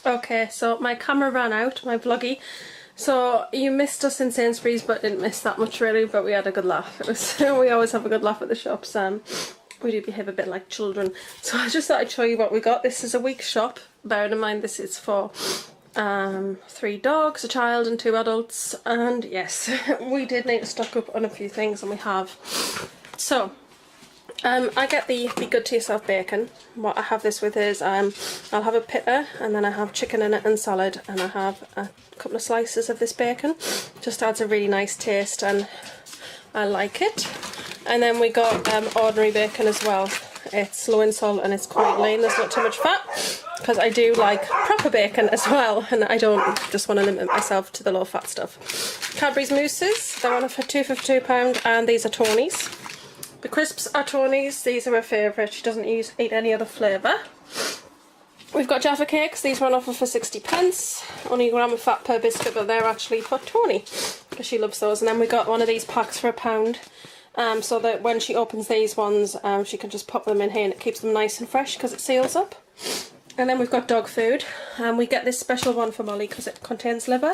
Okay, so my camera ran out, my vloggy. So you missed us in Sainsbury's, but didn't miss that much really, but we had a good laugh. It was we always have a good laugh at the shops. We do behave a bit like children. So I just thought I'd show you what we got. This is a week's shop. Bearing in mind this is for 3 dogs, a child and 2 adults. And yes, we did need to stock up on a few things, and we have. So I get the Be Good to Yourself bacon. What I have this with is I'll have a pita, and then I have chicken in it and salad, and I have a couple of slices of this bacon. Just adds a really nice taste and I like it. And then we got ordinary bacon as well. It's low in salt and it's quite lean, there's not too much fat, because I do like proper bacon as well, and I don't just want to limit myself to the low fat stuff. Cadbury's mousses, they're on for £2 for £2, and these are Tony's. The crisps are Tony's, these are her favourite, she doesn't eat any other flavour. We've got Jaffa cakes, these were on offer for 60p, only a gram of fat per biscuit, but they're actually for Tony, because she loves those. And then we got one of these packs for £1, so that when she opens these ones, she can just pop them in here and it keeps them nice and fresh because it seals up. And then we've got dog food, and we get this special one for Molly because it contains liver,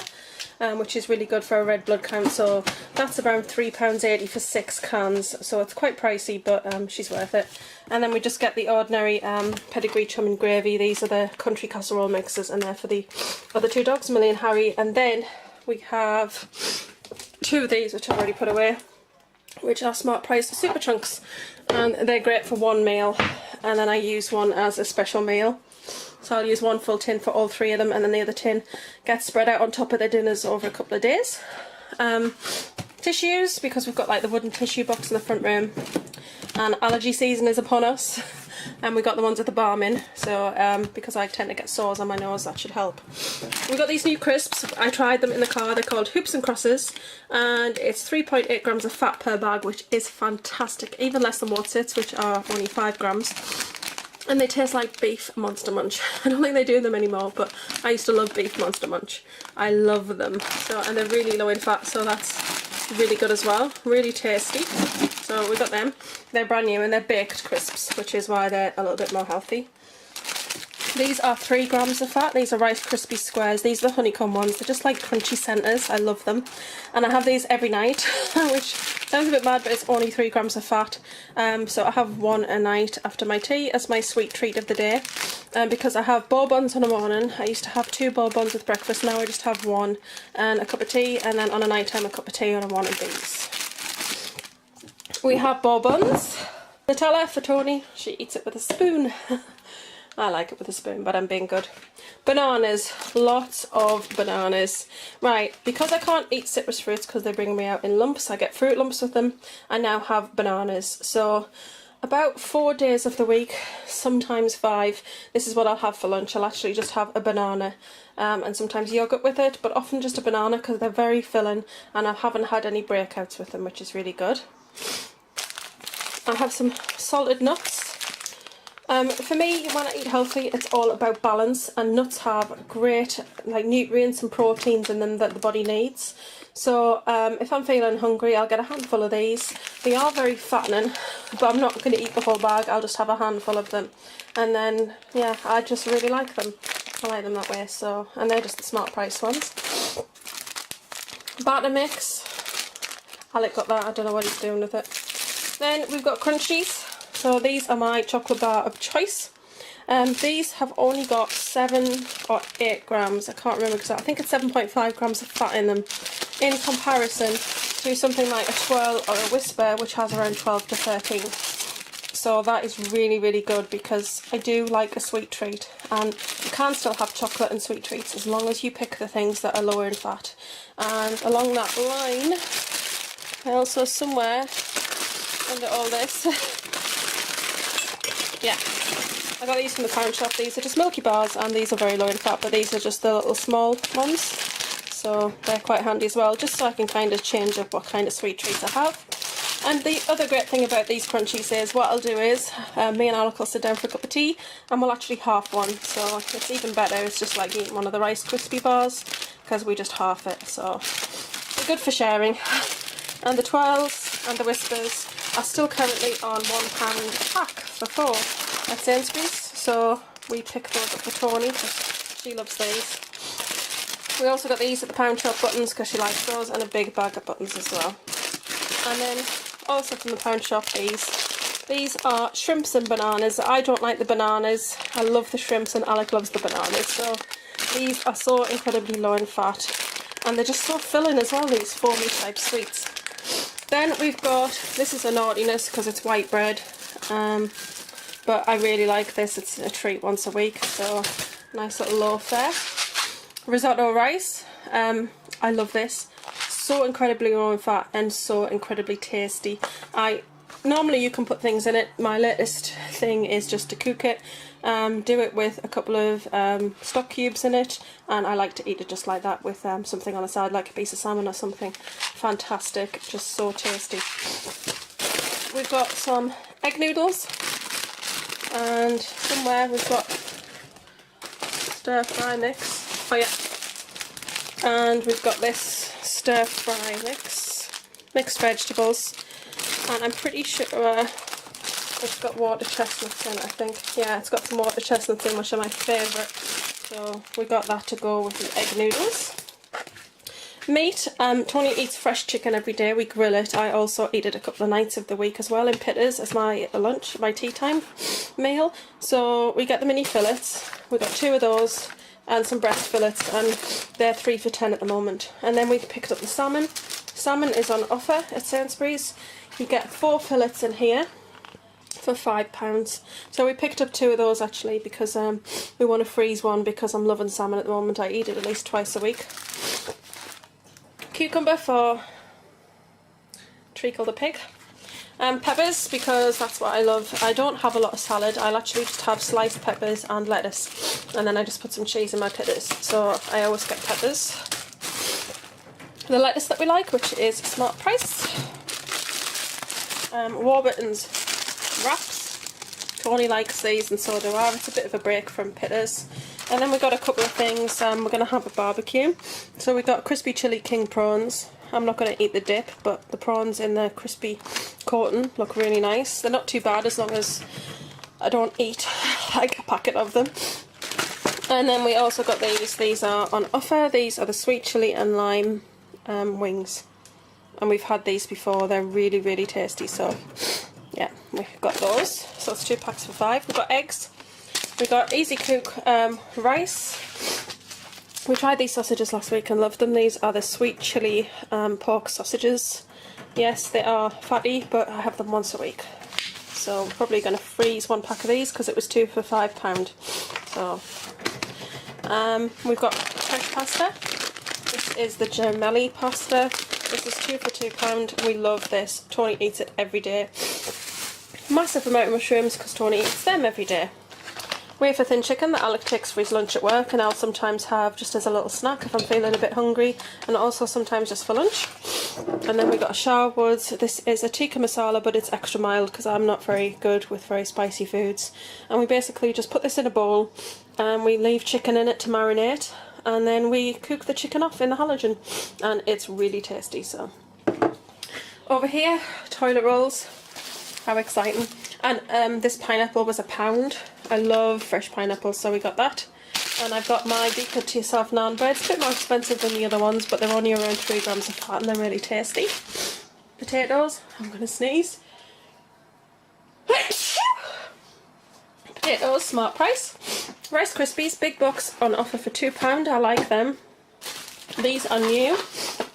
which is really good for a red blood count, so that's around £3.80 for 6 cans, so it's quite pricey, but she's worth it. And then we just get the ordinary pedigree chum and gravy. These are the country casserole mixes, and they're for the other 2 dogs, Millie and Harry. And then we have 2 of these, which I've already put away, which are Smart Price Super Chunks, and they're great for 1 meal, and then I use one as a special meal. So I'll use 1 full tin for all 3 of them, and then the other tin gets spread out on top of their dinners over a couple of days. Tissues, because we've got like the wooden tissue box in the front room, and allergy season is upon us, and we got the ones with the balm in, so because I tend to get sores on my nose, that should help. We got these new crisps. I tried them in the car. They're called Hoops and Crosses, and it's 3.8 grams of fat per bag, which is fantastic, even less than Wotsits, which are only 5 grams. And they taste like beef Monster Munch. I don't think they do them anymore, but I used to love beef Monster Munch. I love them. So, and they're really low in fat, so that's really good as well. Really tasty. So we got them. They're brand new, and they're baked crisps, which is why they're a little bit more healthy. These are 3 grams of fat. These are Rice Krispies squares. These are the honeycomb ones. They're just like crunchy centres. I love them. And I have these every night, which sounds a bit mad, but it's only 3 grams of fat. So I have 1 a night after my tea as my sweet treat of the day. Because I have bourbons in the morning. I used to have 2 bourbons with breakfast. Now I just have 1 and a cup of tea. And then on a night time, a cup of tea and 1 of these. We have bourbons. Nutella for Tony. She eats it with a spoon. I like it with a spoon, but I'm being good. Bananas. Lots of bananas. Right, because I can't eat citrus fruits because they bring me out in lumps, I get fruit lumps with them. I now have bananas. So about 4 days of the week, sometimes 5, this is what I'll have for lunch. I'll actually just have a banana and sometimes yogurt with it, but often just a banana because they're very filling, and I haven't had any breakouts with them, which is really good. I have some salted nuts. For me, when I eat healthy, it's all about balance, and nuts have great like nutrients and proteins in them that the body needs. So if I'm feeling hungry, I'll get a handful of these. They are very fattening, but I'm not going to eat the whole bag. I'll just have a handful of them, and then yeah, I just really like them. I like them that way. So, and they're just the Smart Price ones. Batter mix. Alec got that. I don't know what he's doing with it. Then we've got Crunchies. So these are my chocolate bar of choice. These have only got 7 or 8 grams. I can't remember because I think it's 7.5 grams of fat in them, in comparison to something like a Twirl or a Whisper, which has around 12 to 13. So that is really, really good because I do like a sweet treat, and you can still have chocolate and sweet treats as long as you pick the things that are lower in fat. And along that line, I also somewhere under all this, yeah, I got these from the pound shop. These are just Milky Bars, and these are very low in fat, but these are just the little small ones, so they're quite handy as well, just so I can kind of change up what kind of sweet treats I have. And the other great thing about these Crunchies is what I'll do is me and Alec will sit down for a cup of tea and we'll actually half one, so it's even better. It's just like eating one of the Rice Krispie bars because we just half it, so they're good for sharing. And the Twirls and the Whispers are still currently on £1 a pack for 4 at Sainsbury's, so we pick those up for Tony. She loves these. We also got these at the pound shop, buttons, because she likes those, and a big bag of buttons as well. And then also from the pound shop, these are shrimps and bananas. I don't like the bananas. I love the shrimps and Alec loves the bananas. So these are so incredibly low in fat. And they're just so filling as well, these foamy type sweets. Then we've got, this is a naughtiness because it's white bread. But I really like this. It's a treat once a week. So nice little loaf there. Risotto rice. I love this. So incredibly low in fat and so incredibly tasty. Normally you can put things in it. My latest thing is just to cook it. Do it with a couple of stock cubes in it, and I like to eat it just like that with something on the side, like a piece of salmon or something. Fantastic, just so tasty. We've got some egg noodles, and somewhere we've got stir fry mix. Oh yeah, and we've got this stir fry mix, mixed vegetables, and I'm pretty sure it's got water chestnuts in it, I think. Yeah, it's got some water chestnuts in, which are my favourite. So we got that to go with the egg noodles. Meat. Tony eats fresh chicken every day. We grill it. I also eat it a couple of nights of the week as well in pitters as my lunch, my tea time meal. So we get the mini fillets. We got 2 of those and some breast fillets, and they're 3 for £10 at the moment. And then we picked up the salmon. Salmon is on offer at Sainsbury's. You get 4 fillets in here for £5. So we picked up 2 of those actually because we want to freeze one because I'm loving salmon at the moment. I eat it at least twice a week. Cucumber for Treacle the pig. Peppers, because that's what I love. I don't have a lot of salad. I'll actually just have sliced peppers and lettuce, and then I just put some cheese in my pitters. So I always get peppers. The lettuce that we like, which is Smart Price. Warburton's wraps. Tony likes these and so do I. It's a bit of a break from pitters. And then we got a couple of things. We're going to have a barbecue. So we got crispy chili king prawns. I'm not going to eat the dip, but the prawns in the crispy coating look really nice. They're not too bad as long as I don't eat like a packet of them. And then we also got these. These are on offer. These are the sweet chili and lime wings. And we've had these before. They're really, really tasty. So yeah, we've got those. So it's 2 packs for £5. We've got eggs. We got Easy Cook rice. We tried these sausages last week and loved them. These are the sweet chili pork sausages. Yes, they are fatty, but I have them once a week. So I'm probably going to freeze 1 pack of these because it was 2 for £5. So we've got fresh pasta. This is the gemelli pasta. This is 2 for £2. We love this. Tony eats it every day. Massive amount of mushrooms because Tony eats them every day. Wafer thin chicken that Alec takes for his lunch at work, and I'll sometimes have just as a little snack if I'm feeling a bit hungry, and also sometimes just for lunch. And then we got a Sharwood's. This is a tikka masala, but it's extra mild because I'm not very good with very spicy foods. And we basically just put this in a bowl and we leave chicken in it to marinate, and then we cook the chicken off in the halogen, and it's really tasty. So over here, toilet rolls. How exciting. And this pineapple was £1. I love fresh pineapples, so we got that. And I've got my Be Good To Yourself naan bread. It's a bit more expensive than the other ones, but they're only around 3 grams of fat and they're really tasty. Potatoes. I'm going to sneeze. Potatoes, Smart Price. Rice Krispies, big box on offer for £2. I like them. These are new.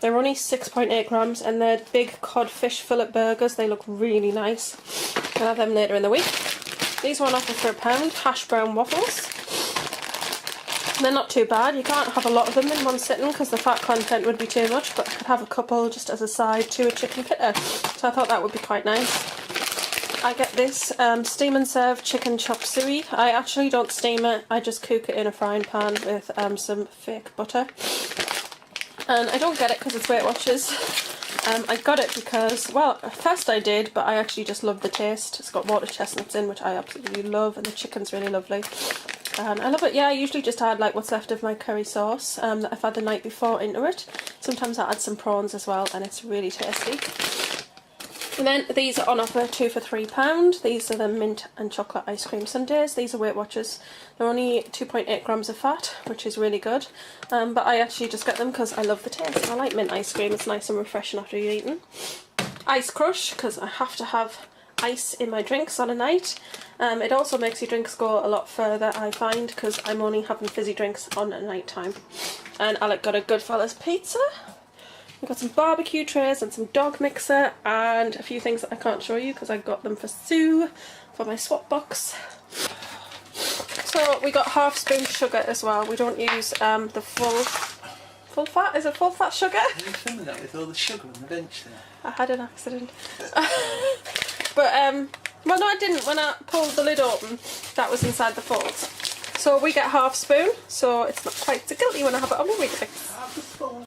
They're only 6.8 grams and they're big codfish fillet burgers. They look really nice. I'll have them later in the week. These were on offer for £1. Hashbrown waffles. They're not too bad. You can't have a lot of them in one sitting because the fat content would be too much, but I could have a couple just as a side to a chicken pitta. So I thought that would be quite nice. I get this steam and serve chicken chop suey. I actually don't steam it. I just cook it in a frying pan with some fake butter. And I don't get it because it's Weight Watchers. I got it because, well, at first I did, but I actually just love the taste. It's got water chestnuts in, which I absolutely love, and the chicken's really lovely. And I love it. Yeah, I usually just add like what's left of my curry sauce that I've had the night before into it. Sometimes I add some prawns as well, and it's really tasty. And then these are on offer 2 for £3. These are the mint and chocolate ice cream sundaes. These are Weight Watchers. They're only 2.8 grams of fat, which is really good. But I actually just get them because I love the taste. I like mint ice cream. It's nice and refreshing after you've eaten. Ice Crush, because I have to have ice in my drinks on a night. It also makes your drinks go a lot further, I find, because I'm only having fizzy drinks on at night time. And Alec got a Goodfellas pizza. We've got some barbecue trays and some dog mixer and a few things that I can't show you because I got them for Sue for my swap box. So we got half spoon sugar as well. We don't use the full fat. Is it full fat sugar? Are you filming that with all the sugar on the bench there? I had an accident. But well, no, I didn't. When I pulled the lid open, that was inside the folds. So we get half spoon, so it's not quite so guilty when I have it on my Weetabix. Half a spoon.